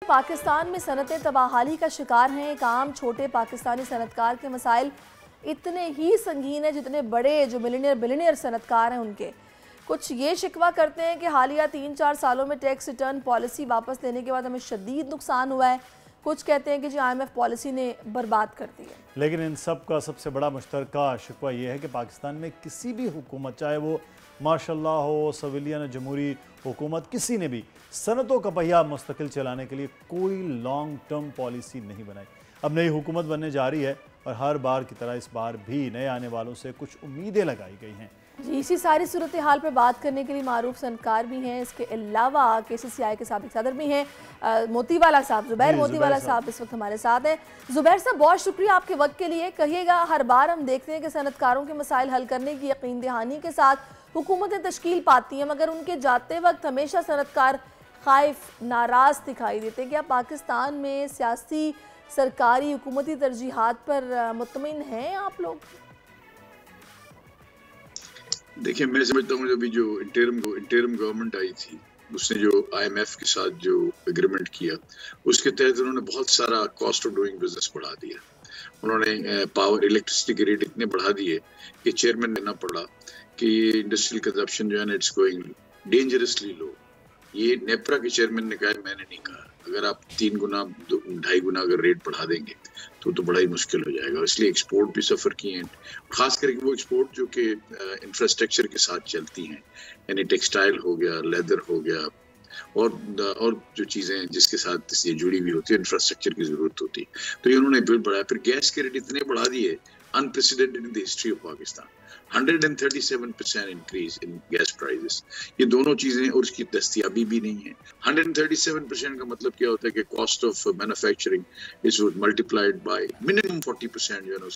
पाकिस्तान में सनतें तबाहाली का शिकार हैं। एक आम छोटे पाकिस्तानी सनतकार के मसाइल इतने ही संगीन है जितने बड़े जो मिलियनियर बिलियनियर सनतकार हैं उनके। कुछ ये शिकवा करते हैं कि हालिया 3-4 सालों में टैक्स रिटर्न पॉलिसी वापस लेने के बाद हमें शदीद नुकसान हुआ है। कुछ कहते हैं कि जी IMF पॉलिसी ने बर्बाद कर दी है। लेकिन इन सब का सबसे बड़ा मुश्तरका शिकवा ये है कि पाकिस्तान में किसी भी हुकूमत, चाहे वो माशाल्लाह हो, सिविलियन जमहूरी हुकूमत, किसी ने भी सनतों का पहिया मुस्तकिल चलाने के लिए कोई लॉन्ग टर्म पॉलिसी नहीं बनाई। अब नई हुकूमत बनने जा रही है और हर बार की तरह इस बार भी नए आने वालों से कुछ उम्मीदें लगाई गई हैं। जी, इसी सारी सूरत हाल पर बात करने के लिए मारूफ सनकार भी हैं। इसके अलावा KCCI के साबिक सदर भी हैं मोतीवाला साहब, ज़ुबैर मोतीवाला साहब इस वक्त हमारे साथ हैं। ज़ुबैर साहब, बहुत शुक्रिया आपके वक्त के लिए। कहिएगा, हर बार हम देखते हैं कि सनतकारों के मसाइल हल करने की यकीन दहानी के साथ हुकूमतें तश्कील पाती हैं, मगर उनके जाते वक्त हमेशा सनतकार खाइफ, नाराज़ दिखाई देते हैं। क्या पाकिस्तान में सियासी, सरकारी, हुकूमती तरजीहात पर मुतमिन हैं आप लोग? देखिए, मैं समझता हूँ अभी जो इंटरिम गवर्नमेंट आई थी, उसने जो IMF के साथ जो एग्रीमेंट किया, उसके तहत उन्होंने बहुत सारा कॉस्ट ऑफ डूइंग बिजनेस बढ़ा दिया। उन्होंने पावर, इलेक्ट्रिसिटी के रेट इतने बढ़ा दिए कि चेयरमैन ने ना पड़ा कि इंडस्ट्रियल कंजप्शन जो है ना, इट्स गोइंग डेंजरसली लो। ये नेपरा के चेयरमैन ने कहा, मैंने नहीं कहा। अगर आप 3 गुना 2.5 गुना अगर रेट बढ़ा देंगे तो बड़ा ही मुश्किल हो जाएगा। इसलिए एक्सपोर्ट भी सफ़र किए हैं, खास करके वो एक्सपोर्ट जो कि इंफ्रास्ट्रक्चर के साथ चलती हैं, यानी टेक्सटाइल हो गया, लेदर हो गया, और जो चीज़ें जिसके साथ ये जुड़ी हुई होती है, इंफ्रास्ट्रक्चर की ज़रूरत होती है, तो ये उन्होंने बिल बढ़ाया। फिर गैस के रेट इतने बढ़ा दिए, unprecedented in the history of Pakistan. 137% increase in gas prices. ये दोनों चीजें, और उसकी दस्तयाबी भी नहीं है। 137% का मतलब क्या होता है कि cost of manufacturing is multiplied by minimum 40%, जो है ना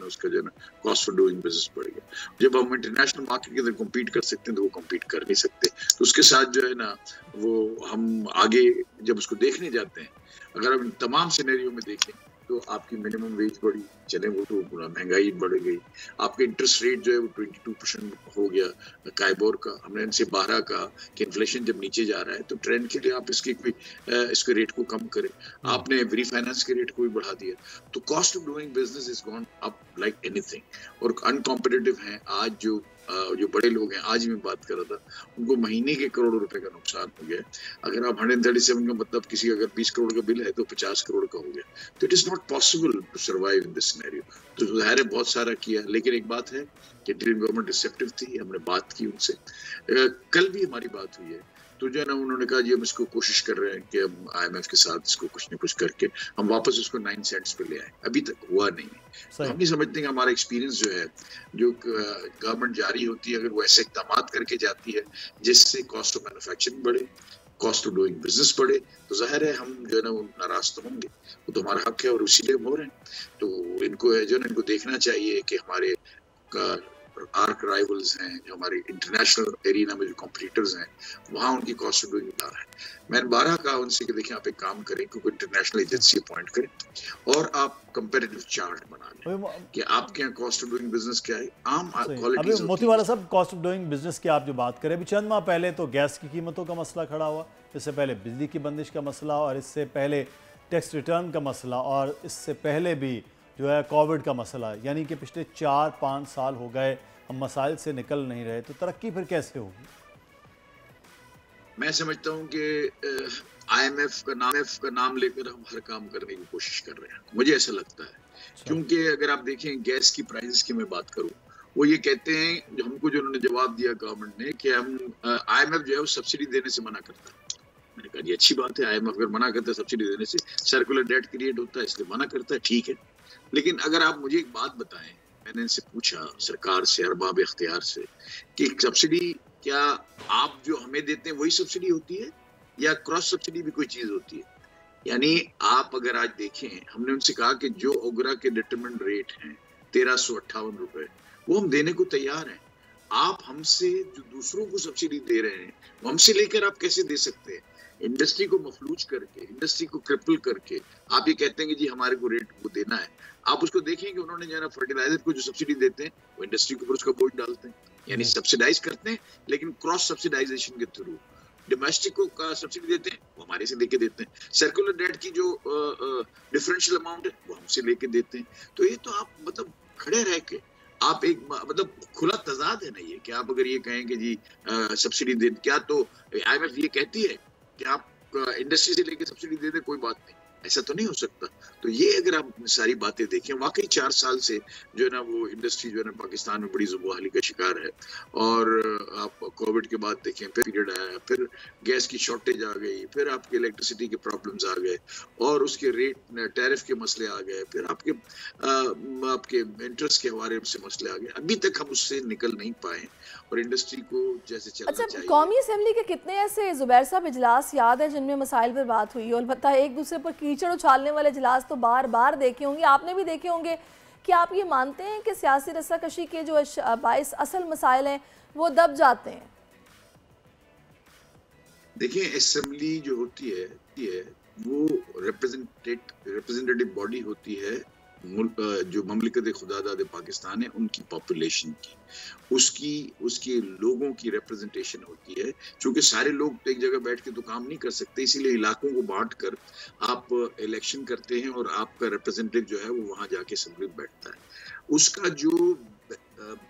उसका कॉस्ट ऑफ डूइंग बिजनेस बढ़ गया। जब हम इंटरनेशनल मार्केट के अंदर कम्पीट कर सकते हैं तो वो कम्पीट कर नहीं सकते। तो उसके साथ जो है ना, वो हम आगे जब उसको देखने जाते हैं, अगर हम तमाम सिनेरियो में देखें तो आपकी मिनिमम वेज बढ़ी, चले वो तो महंगाई बढ़ गई। आपके इंटरेस्ट रेट जो है वो 22% हो गया काइबोर का। हमने इनसे 12 का कि इन्फ्लेशन जब नीचे जा रहा है तो ट्रेंड के लिए आप इसके रेट को कम करें। आपने रीफाइनेंस के रेट को भी बढ़ा दिया। तो cost of doing business is gone up like anything, और अनकॉम्पिटिटिव हैं आज जो बड़े लोग हैं। आज मैं बात कर रहा था, उनको महीने के करोड़ों रुपए का नुकसान हो गया। अगर आप 137 का मतलब किसी का अगर 20 करोड़ का बिल है तो 50 करोड़ का हो गया। तो it is not possible to survive in this scenario. तो ज़ाहिर है बहुत सारा किया, लेकिन एक बात है कि इंडियन गवर्नमेंट रिसेप्टिव थी। हमने बात की उनसे, कल भी हमारी बात हुई है। तो जो है ना, उन्होंने कहा जी हम इसको कोशिश कर रहे हैं कि हम IMF के साथ इसको कुछ न कुछ करके हम वापस उसको 9 सेंट्स पे ले आए। अभी तक हुआ नहीं है। तो हम नहीं समझते कि हमारा एक्सपीरियंस जो है, जो गवर्नमेंट जारी होती है, अगर वो ऐसे इक़दाम करके जाती है जिससे कॉस्ट ऑफ मैन्युफैक्चरिंग बढ़े, कॉस्ट ऑफ डूइंग बिजनेस बढ़े, तो जाहिर है हम जो है ना वो नाराज तो होंगे। वो तो हमारा हक है और इसीलिए हम हो रहे हैं। तो इनको जो है ना, इनको देखना चाहिए कि हमारे आर्क राइवल्स हैं, जो हमारे इंटरनेशनल एरिना में जो कॉम्पिटिटर्स हैं, वहाँ उनकी कॉस्ट ऑफ डूइंग है। मैंने 12 कहा उनसे कि देखिए आप एक काम करें, क्योंकि इंटरनेशनल एजेंसी अपॉइंट करें और आप कंपैरेटिव चार्ट बना लें कि आपके यहाँ कॉस्ट ऑफ डूइंग बिजनेस क्या है, आम क्वालिटीज। मोतीवाला साहब, कॉस्ट ऑफ डूइंग बिजनेस की आप जो बात करें, अभी चंद माह पहले तो गैस की कीमतों का मसला खड़ा हुआ, इससे पहले बिजली की बंदिश का मसला, और इससे पहले टैक्स रिटर्न का मसला, और इससे पहले भी जो है कोविड का मसला। यानी कि पिछले 4-5 साल हो गए हम मसाइल से निकल नहीं रहे, तो तरक्की फिर कैसे होगी? मैं समझता हूँ कि IMF का नाम लेकर हम हर काम करने की कोशिश कर रहे हैं, मुझे ऐसा लगता है। क्योंकि अगर आप देखें गैस की प्राइसेस की मैं बात करूँ, वो ये कहते हैं, जो हमको जो उन्होंने जवाब दिया गवर्नमेंट ने, कि हम IMF जो है वो सब्सिडी देने से मना करता है। मैंने कहा ये अच्छी बात है, IMF अगर मना करता है सब्सिडी देने से, सर्कुलर डेट क्रिएट होता है इसलिए मना करता है, ठीक है। लेकिन अगर आप मुझे एक बात बताएं, मैंने इनसे पूछा सरकार से, अरबाब इख्तियार से, कि सब्सिडी क्या आप जो हमें देते हैं वही सब्सिडी होती है या क्रॉस सब्सिडी भी कोई चीज होती है? यानी आप अगर आज देखें, हमने उनसे कहा कि जो ओगरा के डिटरमिन्ड रेट हैं 1358 रुपए, वो हम देने को तैयार हैं। आप हमसे जो दूसरों को सब्सिडी दे रहे हैं, वो हमसे लेकर आप कैसे दे सकते हैं? इंडस्ट्री को मफलूज करके, इंडस्ट्री को क्रिपल करके आप ये कहते हैं कि जी हमारे को रेट को देना है। आप उसको देखें कि उन्होंने जो है ना फर्टिलाइजर को जो सब्सिडी देते हैं वो इंडस्ट्री के ऊपर उसका बोझ डालते हैं, यानी सब्सिडाइज करते हैं लेकिन क्रॉस सब्सिडाइजेशन के थ्रू। डोमेस्टिक को का सब्सिडी देते हैं वो हमारे से लेके देते हैं, सर्कुलर डेट की जो डिफरेंशियल अमाउंट है वो हमसे लेके देते हैं। तो ये तो आप मतलब खड़े रह के आप एक मतलब खुला तजाद है ना ये, कि आप अगर ये कहें कि जी सब्सिडी दे, क्या तो IMF ये कहती है कि आप इंडस्ट्री से लेके सब्सिडी दे दे, कोई बात नहीं, ऐसा तो नहीं हो सकता। तो ये अगर आप सारी बातें देखें, वाकई 4 साल से जो है ना वो इंडस्ट्री जो है ना पाकिस्तान में बड़ी जुबाहली का शिकार है। और आप कोविड के बाद देखें, फिर पीरियड आया, फिर गैस की शॉर्टेज आ गई, फिर आपके इलेक्ट्रिसिटी के प्रॉब्लम्स आ गए, और उसके रेट टैरिफ के मसले आ गए, फिर आपके इंटरेस्ट के हवाले से मसले आ गए। अभी तक हम उससे निकल नहीं पाए और इंडस्ट्री को जैसे चलना चाहिए। कौमी असेंबली के कितने ऐसे जुबैर साहब इजलास याद है जिनमें मसाइल पर बात हुई, और पता है एक दूसरे पर कीचड़ उछालने वाले इजलास तो बार बार देखे होंगे, आपने भी देखे होंगे। क्या आप ये मानते हैं कि सियासी रस्साकशी के जो 22 असल मसाइल हैं वो दब जाते हैं? देखिए, असेंबली जो होती है वो रिप्रेजेंटेटिव बॉडी होती है जो ममलिकत खुदादाद पाकिस्तान है उनकी पॉपुलेशन की, उसके लोगों की रिप्रेजेंटेशन होती है। क्योंकि सारे लोग तो एक जगह बैठ के तो काम नहीं कर सकते, इसीलिए इलाकों को बांट कर आप इलेक्शन करते हैं और आपका रिप्रेजेंटेटिव जो है वो वहां जाके असेंबली में बैठता है। उसका जो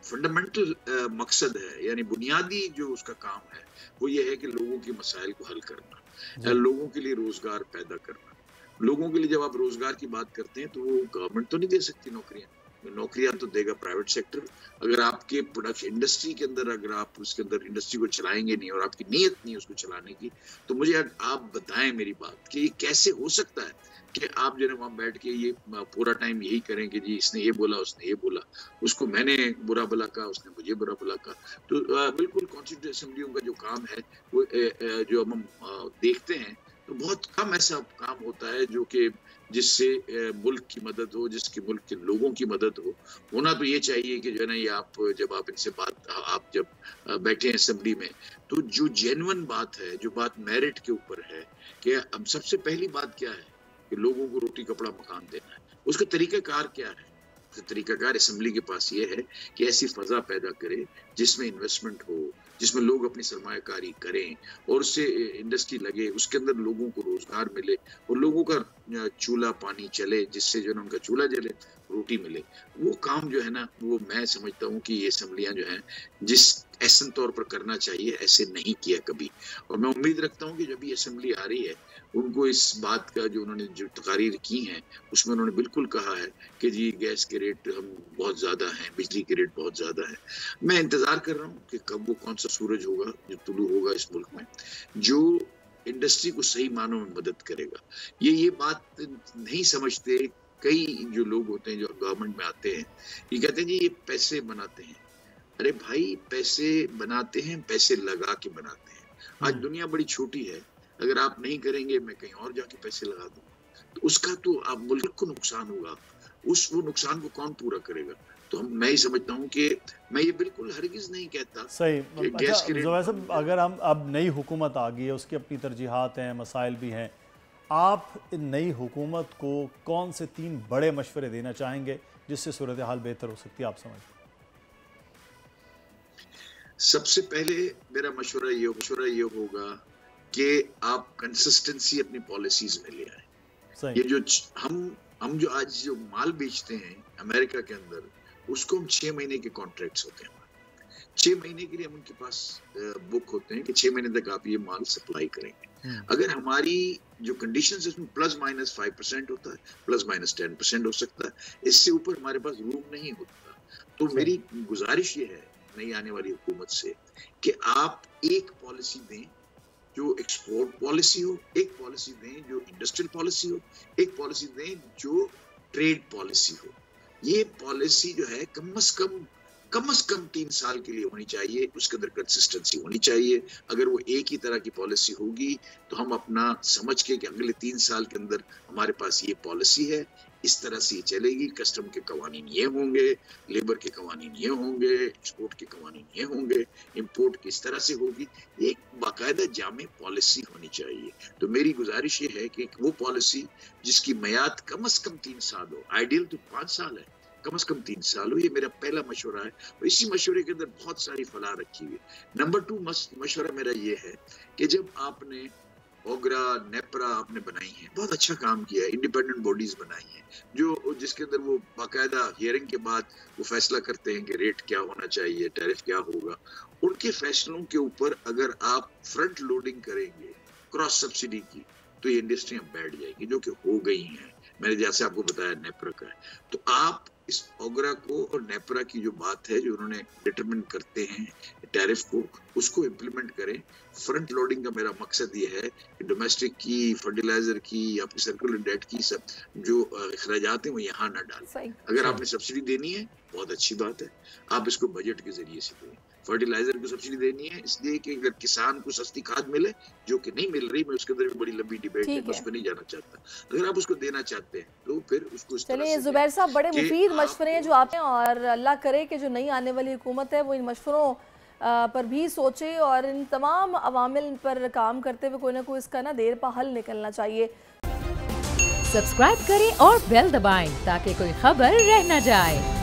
फंडामेंटल मकसद है, यानी बुनियादी जो उसका काम है, वो ये है कि लोगों के मसाइल को हल करना, लोगों के लिए रोजगार पैदा करना। लोगों के लिए जब आप रोजगार की बात करते हैं तो वो गवर्नमेंट तो नहीं दे सकती नौकरियां तो देगा प्राइवेट सेक्टर। अगर आपके प्रोडक्शन इंडस्ट्री के अंदर, अगर आप उसके अंदर इंडस्ट्री को चलाएंगे नहीं और आपकी नीयत नहीं उसको चलाने की, तो मुझे आप बताएं मेरी बात कि ये कैसे हो सकता है कि आप जो है वहां बैठ के ये पूरा टाइम यही करें कि जी इसने ये बोला, उसने ये बोला, उसको मैंने बुरा भला कहा, उसने मुझे बुरा भला कहा। तो बिल्कुल कॉन्स्टिट्यूएंट असेंबलियों का जो काम है वो जो हम देखते हैं तो बहुत कम ऐसा काम होता है जो कि जिससे मुल्क की मदद हो, जिसके मुल्क के लोगों की मदद हो। होना तो ये चाहिए कि जो है ना ये जब आप इनसे आप जब बैठे हैं असेंबली में, तो जो जेन्युइन बात है, जो बात मेरिट के ऊपर है, कि अब सबसे पहली बात क्या है कि लोगों को रोटी कपड़ा मकान देना है, उसका तरीकाकार क्या है? तरीकाकार असेंबली के पास ये है कि ऐसी फजा पैदा करे जिसमें इन्वेस्टमेंट हो, जिसमें लोग अपनी सरमायाकारी करें और उससे इंडस्ट्री लगे, उसके अंदर लोगों को रोजगार मिले और लोगों का चूल्हा पानी चले, जिससे जो है उनका चूल्हा जले, रोटी मिले। वो काम जो है ना वो मैं समझता हूँ कि ये असेंबलियां जो हैं जिस ऐसन तौर पर करना चाहिए ऐसे नहीं किया कभी। और मैं उम्मीद रखता हूँ कि जब ये असेंबली आ रही है उनको इस बात का जो उन्होंने जो तकारीर की हैं उसमें उन्होंने बिल्कुल कहा है कि जी गैस के रेट हम बहुत ज़्यादा हैं, बिजली के रेट बहुत ज़्यादा है। मैं इंतज़ार कर रहा हूँ कि कब वो कौन सा सूरज होगा जो तुलू होगा इस मुल्क में, जो इंडस्ट्री को सही मानों में मदद करेगा। ये बात नहीं समझते कई जो लोग होते हैं जो गवर्नमेंट में आते हैं, ये कहते हैं जी ये पैसे बनाते हैं। अरे भाई पैसे बनाते हैं, पैसे लगा के बनाते हैं। आज दुनिया बड़ी छोटी है, अगर आप नहीं करेंगे मैं कहीं और जाके पैसे लगा दूंगा तो उसका तो आप मुल्क को नुकसान होगा, वो नुकसान को कौन पूरा करेगा? तो मैं ही समझता हूँ कि मैं ये बिल्कुल हरगिज नहीं कहता। सही। अच्छा, अगर हम अब नई हुकूमत आ गई है, उसकी अपनी तरजीहात हैं, मसाइल भी हैं, आप इन नई हुकूमत को कौन से 3 बड़े मशवरे देना चाहेंगे जिससे सूरत हाल बेहतर हो सकती है आप समझते? सबसे पहले मेरा मशवरा ये होगा कि आप कंसिस्टेंसी अपनी पॉलिसीज में ले आए। ये जो हम जो आज जो माल बेचते हैं अमेरिका के अंदर, उसको हम 6 महीने के कॉन्ट्रैक्ट्स होते हैं। 6 महीने के लिए हम उनके पास बुक होते हैं कि 6 महीने तक आप ये माल सप्लाई करेंगे। अगर हमारी जो कंडीशंस है उसमें ±5% होता है, ±10% हो सकता है, इससे ऊपर हमारे पास रूम नहीं होता। तो मेरी गुजारिश ये है नई आने वाली हुकूमत से कि आप एक पॉलिसी दें जो एक्सपोर्ट पॉलिसी हो, एक पॉलिसी दें जो इंडस्ट्रियल पॉलिसी हो, एक पॉलिसी दें जो ट्रेड पॉलिसी हो। ये पॉलिसी जो है कम से कम 3 साल के लिए होनी चाहिए, उसके अंदर कंसिस्टेंसी होनी चाहिए। अगर वो एक ही तरह की पॉलिसी होगी तो हम अपना समझ के कि अगले 3 साल के अंदर हमारे पास ये पॉलिसी है, इस तरह से ये चलेगी, कस्टम के कवानीन ये होंगे, लेबर के कवानीन ये होंगे, एक्सपोर्ट के कवानीन ये होंगे, इंपोर्ट किस तरह से होगी, एक बाकायदा जामे पॉलिसी होनी चाहिए। तो मेरी गुजारिश ये है कि वो पॉलिसी जिसकी मियाद कम से कम 3 साल हो, आइडियल तो 5 साल है, कम से कम 3 साल हो। ये मेरा पहला मशवरा है और इसी मशवरे के अंदर बहुत सारी फलाह रखी हुई है। नंबर 2 मशवरा मेरा ये है कि जब आपने ओगरा नेपरा आपने बनाई है, बहुत अच्छा काम किया है, इंडिपेंडेंट बॉडीज बनाई हैं जो जिसके अंदर वो बाकायदा हियरिंग के बाद वो फैसला करते हैं कि रेट क्या होना चाहिए, टैरिफ क्या होगा। उनके फैसलों के ऊपर अगर आप फ्रंट लोडिंग करेंगे क्रॉस सब्सिडी की तो ये इंडस्ट्रियां बैठ जाएगी, जो कि हो गई हैं। मैंने जैसे आपको बताया नेपरा का है, तो आप इस ओगरा को और नेपरा की जो बात है जो उन्होंने डिटरमिन करते हैं टैरिफ को, उसको इम्प्लीमेंट करें। फ्रंट लोडिंग का मेरा मकसद ये है कि डोमेस्टिक की, फर्टिलाइजर की या फिर सर्कुलर डेट की सब जो अखराजात हैं वो यहाँ ना डालें। अगर आपने सब्सिडी देनी है बहुत अच्छी बात है, आप इसको बजट के जरिए से दें। फर्टिलाइजर को सब्सिडी देनी है इसलिए कि अगर किसान को सस्ती खाद मिले, जो कि नहीं मिल रही, मैं उसके अंदर भी बड़ी लंबी डिबेट है, मैं उस पर नहीं जाना चाहता। अगर आप उसको देना चाहते हैं तो फिर उसको इस तरह से। जुबैर साहब, बड़े मुफीद मशवरे हैं जो आपने, और अल्लाह करे कि जो नई आने वाली हुकूमत है वो इन मशवरों पर भी सोचे और इन तमाम अवामिल पर काम करते हुए कोई ना कोई इसका ना देर पा हल निकलना चाहिए। सब्सक्राइब करें और बेल दबाएं ताकि कोई खबर रह न जाए।